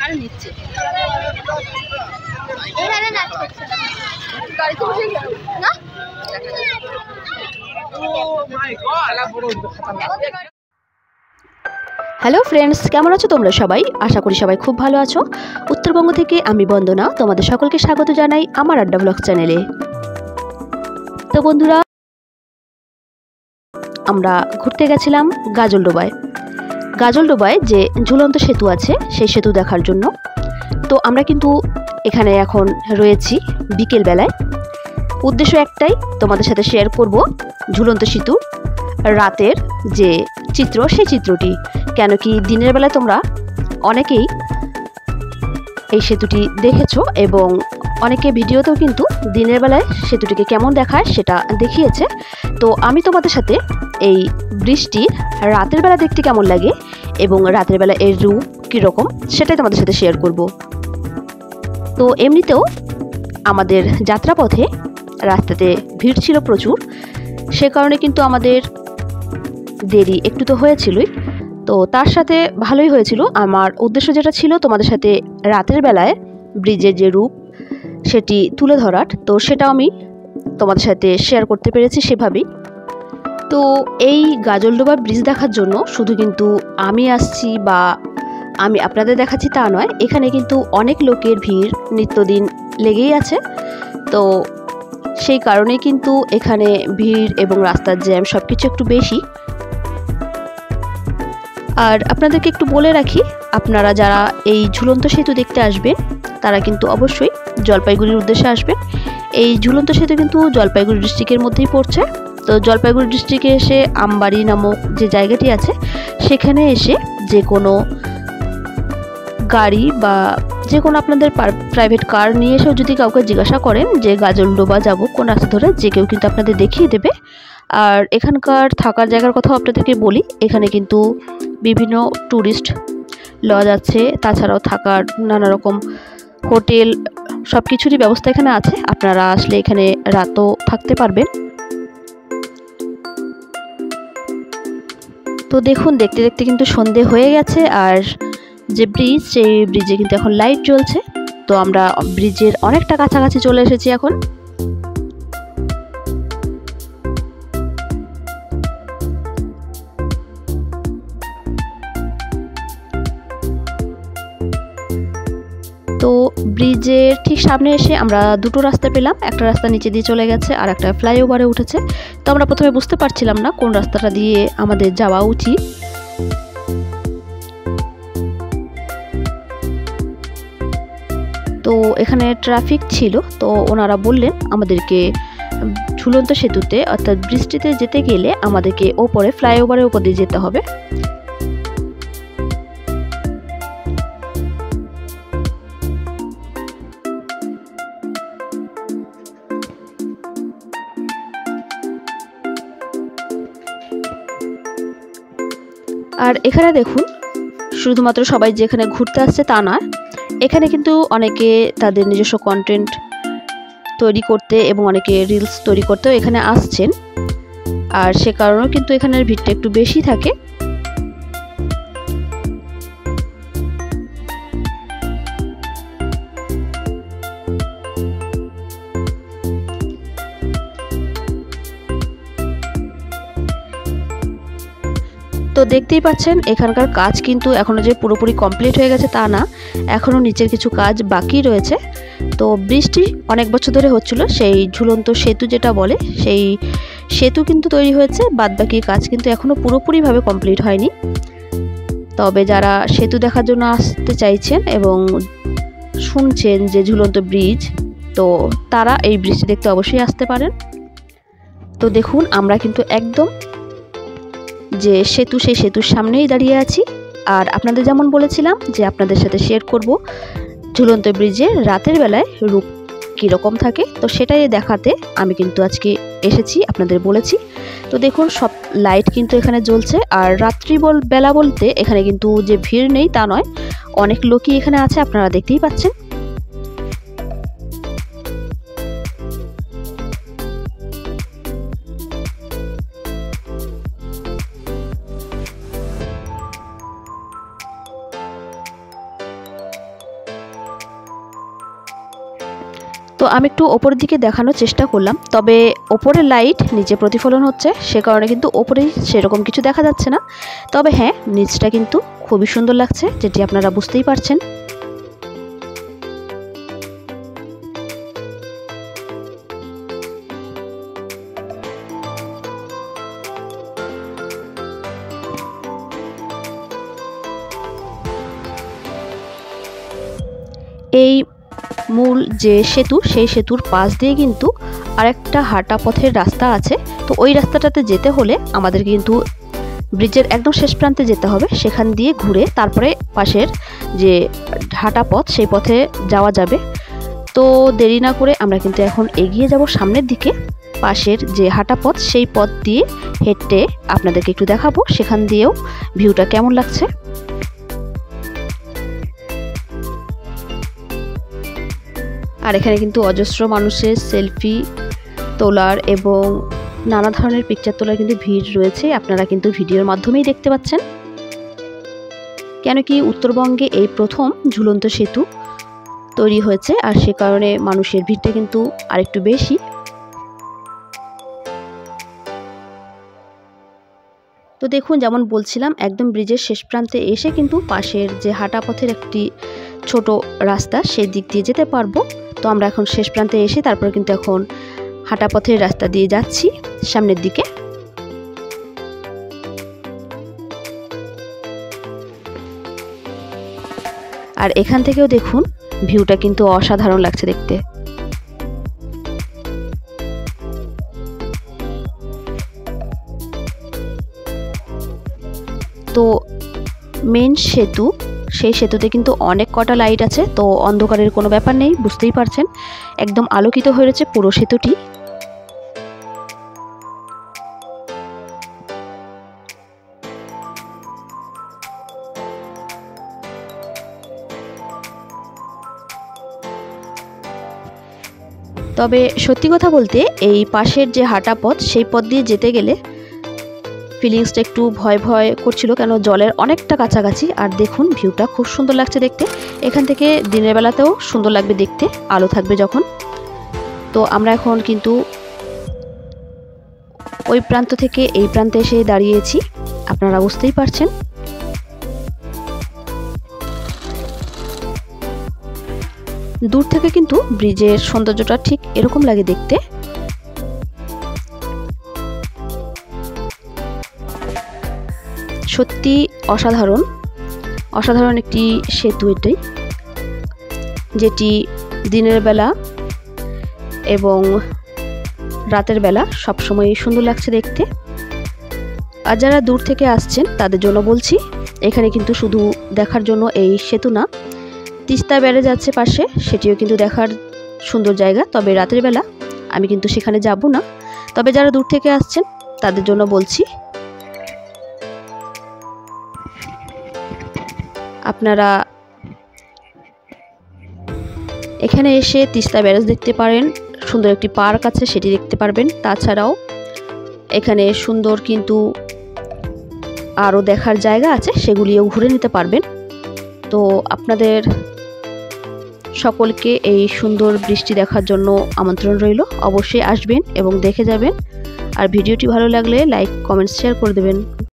Camera নিচ্ছে। গাড়িতে বসে না হ্যালো ফ্রেন্ডস, কেমন আছো তোমরা সবাই? আশা করি সবাই খুব ভালো আছো। উত্তরবঙ্গ থেকে আমি বন্দনা তোমাদের সকলকে স্বাগত জানাই আমার আড্ডা ব্লগ চ্যানেলে। তো বন্ধুরা, আমরা ঘুরতে গেছিলাম গাজলডোবায় যে ঝুলন্ত সেতু আছে সেই সেতু দেখার জন্য। তো আমরা কিন্তু এখানে এখন রয়েছি বিকেল বেলায়। উদ্দেশ্য একটাই, তোমাদের সাথে শেয়ার করব ঝুলন্ত সেতু রাতের যে চিত্র, সেই চিত্রটি। কেন কি দিনের বেলায় তোমরা অনেকেই এই সেতুটি দেখেছো এবং অনেকে ভিডিওতেও কিন্তু দিনের বেলায় সেতুটিকে কেমন দেখায় সেটা দেখিয়েছে। তো আমি তোমাদের সাথে এই ব্রিজটি রাতের বেলা দেখতে কেমন লাগে এবং রাতের বেলা এর রূপ কীরকম সেটাই তোমাদের সাথে শেয়ার করব। তো এমনিতেও আমাদের যাত্রাপথে রাস্তাতে ভিড় ছিল প্রচুর, সে কারণে কিন্তু আমাদের দেরি একটু তো হয়েছিলই। তো তার সাথে ভালোই হয়েছিল। আমার উদ্দেশ্য যেটা ছিল তোমাদের সাথে রাতের বেলায় ব্রিজের যে রূপ সেটি তুলে ধরার, তো সেটাও আমি তোমাদের সাথে শেয়ার করতে পেরেছি সেভাবেই। তো এই গাজলডোবা ব্রিজ দেখার জন্য শুধু কিন্তু আমি আসছি বা আমি আপনাদের দেখাচ্ছি তা নয়, এখানে কিন্তু অনেক লোকের ভিড় নিত্যদিন লেগেই আছে। তো সেই কারণে কিন্তু এখানে ভিড় এবং রাস্তার জ্যাম সব কিছু একটু বেশি। আর আপনাদেরকে একটু বলে রাখি, আপনারা যারা এই ঝুলন্ত সেতু দেখতে আসবেন তারা কিন্তু অবশ্যই জলপাইগুড়ির উদ্দেশ্যে আসবেন। এই ঝুলন্ত সেতু কিন্তু জলপাইগুড়ি ডিস্ট্রিক্টের মধ্যেই পড়ছে। তো জলপাইগুড়ি ডিস্ট্রিক্টে এসে আমবাড়ি নামক যে জায়গাটি আছে সেখানে এসে যে কোনো গাড়ি বা যে কোনো আপনাদের প্রাইভেট কার নিয়ে এসেও যদি কাউকে জিজ্ঞাসা করেন যে গাজলডোবা যাব কোন রাস্তা ধরে, যে কেউ কিন্তু আপনাদের দেখিয়ে দেবে। আর এখানকার থাকার জায়গার কথাও আপনাদেরকে বলি, এখানে কিন্তু বিভিন্ন ট্যুরিস্ট লজ আছে, তাছাড়াও থাকার নানা রকম হোটেল সব কিছুরই ব্যবস্থা এখানে আছে। আপনারা আসলে এখানে রাতও থাকতে পারবেন। তো দেখুন, দেখতে দেখতে কিন্তু সন্ধে হয়ে গেছে। আর যে ব্রিজ, সেই ব্রিজে কিন্তু এখন লাইট জ্বলছে। তো আমরা ব্রিজের অনেকটা কাছাকাছি চলে এসেছি এখন। তো ব্রিজের ঠিক সামনে এসে আমরা দুটো রাস্তা পেলাম। একটা রাস্তা নিচে দিয়ে চলে গেছে আর একটা ফ্লাইওভারে উঠেছে। তো আমরা প্রথমে বুঝতে পারছিলাম না কোন রাস্তাটা দিয়ে আমাদের যাওয়া উচিত। তো এখানে ট্রাফিক ছিল, তো ওনারা বললেন আমাদেরকে ঝুলন্ত সেতুতে অর্থাৎ ব্রিজটিতে যেতে গেলে আমাদেরকে ওপরে ফ্লাইওভারের উপর দিয়ে যেতে হবে। আর এখানে দেখুন, শুধুমাত্র সবাই যেখানে ঘুরতে আসছে তা নয়, এখানে কিন্তু অনেকে তাদের নিজস্ব কন্টেন্ট তৈরি করতে এবং অনেকে রিলস তৈরি করতেও এখানে আসছেন। আর সে কারণেও কিন্তু এখানের ভিড়টা একটু বেশি থাকে। তো দেখতেই পাচ্ছেন এখানকার কাজ কিন্তু এখনও যে পুরোপুরি কমপ্লিট হয়ে গেছে তা না, এখনও নিচের কিছু কাজ বাকি রয়েছে। তো বৃষ্টি অনেক বছর ধরে হচ্ছিল, সেই ঝুলন্ত সেতু যেটা বলে সেই সেতু কিন্তু তৈরি হয়েছে, বাদবাকি কাজ কিন্তু এখনও পুরোপুরিভাবে কমপ্লিট হয়নি। তবে যারা সেতু দেখার জন্য আসতে চাইছেন এবং শুনছেন যে ঝুলন্ত ব্রিজ, তো তারা এই ব্রিজটি দেখতে অবশ্যই আসতে পারেন। তো দেখুন, আমরা কিন্তু একদম যে সেতু সেই সেতুর সামনেই দাঁড়িয়ে আছি। আর আপনাদের যেমন বলেছিলাম যে আপনাদের সাথে শেয়ার করব ঝুলন্ত ব্রিজে রাতের বেলায় রূপ কীরকম থাকে, তো সেটাই দেখাতে আমি কিন্তু আজকে এসেছি, আপনাদের বলেছি। তো দেখুন, সব লাইট কিন্তু এখানে জ্বলছে। আর বেলা বলতে এখানে কিন্তু যে ভিড় নেই তা নয়, অনেক লোকই এখানে আছে, আপনারা দেখতেই পাচ্ছেন। তো আমি একটু ওপরের দিকে দেখানোর চেষ্টা করলাম, তবে ওপরের লাইট নিচে প্রতিফলন হচ্ছে, সে কারণে কিন্তু ওপরে সেরকম কিছু দেখা যাচ্ছে না। তবে হ্যাঁ, নিচটা কিন্তু খুবই সুন্দর লাগছে, যেটি আপনারা বুঝতেই পারছেন। এই মূল যে সেতু, সেই সেতুর পাশ দিয়ে কিন্তু আরেকটা হাঁটা পথের রাস্তা আছে। তো ওই রাস্তাটাতে যেতে হলে আমাদের কিন্তু ব্রিজের একদম শেষ প্রান্তে যেতে হবে, সেখান দিয়ে ঘুরে তারপরে পাশের যে হাঁটা পথ সেই পথে যাওয়া যাবে। তো দেরি না করে আমরা কিন্তু এখন এগিয়ে যাব সামনের দিকে। পাশের যে হাঁটা পথ সেই পথ দিয়ে হেঁটে আপনাদেরকে একটু দেখাবো সেখান দিয়েও ভিউটা কেমন লাগছে। আর এখানে কিন্তু অজস্র মানুষের সেলফি তোলার এবং নানা ধরনের পিকচার তোলার কিন্তু ভিড় রয়েছে, আপনারা কিন্তু ভিডিওর মাধ্যমেই দেখতে পাচ্ছেন। কেন কি উত্তরবঙ্গে এই প্রথম ঝুলন্ত সেতু তৈরি হয়েছে, আর সে কারণে মানুষের ভিড়টা কিন্তু আরেকটু বেশি। তো দেখুন, যেমন বলছিলাম, একদম ব্রিজের শেষ প্রান্তে এসে কিন্তু পাশের যে হাঁটা পথের একটি ছোট রাস্তা, সেই দিক দিয়ে যেতে পারবো। তো আমরা এখন শেষ প্রান্তে এসে তারপর কিন্তু এখন হাঁটা পথের রাস্তা দিয়ে যাচ্ছি সামনের দিকে। আর এখান থেকেও দেখুন ভিউটা কিন্তু অসাধারণ লাগছে দেখতে। তো মেন সেতু, সেই সেতুতে কিন্তু অনেক কটা লাইট আছে, তো অন্ধকারের কোনো ব্যাপার নেই, বুঝতেই পারছেন একদম আলোকিত হয়ে রয়েছে পুরো সেতুটি। তবে সত্যি কথা বলতে এই পাশের যে হাঁটা পথ, সেই পথ দিয়ে যেতে গেলে ফিলিংসটা একটু ভয় ভয় করছিল, কেন জলের অনেকটা কাছাকাছি। আর দেখুন ভিউটা খুব সুন্দর লাগছে দেখতে, এখান থেকে দিনের বেলাতেও সুন্দর লাগবে দেখতে, আলো থাকবে যখন। তো আমরা এখন কিন্তু ওই প্রান্ত থেকে এই প্রান্তে এসে দাঁড়িয়েছি, আপনারা বুঝতেই পারছেন। দূর থেকে কিন্তু ব্রিজের সৌন্দর্যটা ঠিক এরকম লাগে দেখতে। সত্যি অসাধারণ অসাধারণ একটি সেতু এটাই, যেটি দিনের বেলা এবং রাতের বেলা সবসময় সুন্দর লাগছে দেখতে। আর যারা দূর থেকে আসছেন তাদের জন্য বলছি, এখানে কিন্তু শুধু দেখার জন্য এই সেতু না, তিস্তা ব্যারেজ আছে পাশে, সেটিও কিন্তু দেখার সুন্দর জায়গা। তবে রাতের বেলা আমি কিন্তু সেখানে যাব না, তবে যারা দূর থেকে আসছেন তাদের জন্য বলছি, আপনারা এখানে এসে তিস্তা ব্যারেজ দেখতে পারেন, সুন্দর একটি পার্ক আছে সেটি দেখতে পারবেন। তাছাড়াও এখানে সুন্দর কিন্তু আরও দেখার জায়গা আছে, সেগুলিও ঘুরে নিতে পারবেন। তো আপনাদের সকলকে এই সুন্দর বৃষ্টি দেখার জন্য আমন্ত্রণ রইল, অবশ্যই আসবেন এবং দেখে যাবেন। আর ভিডিওটি ভালো লাগলে লাইক, কমেন্টস, শেয়ার করে দেবেন।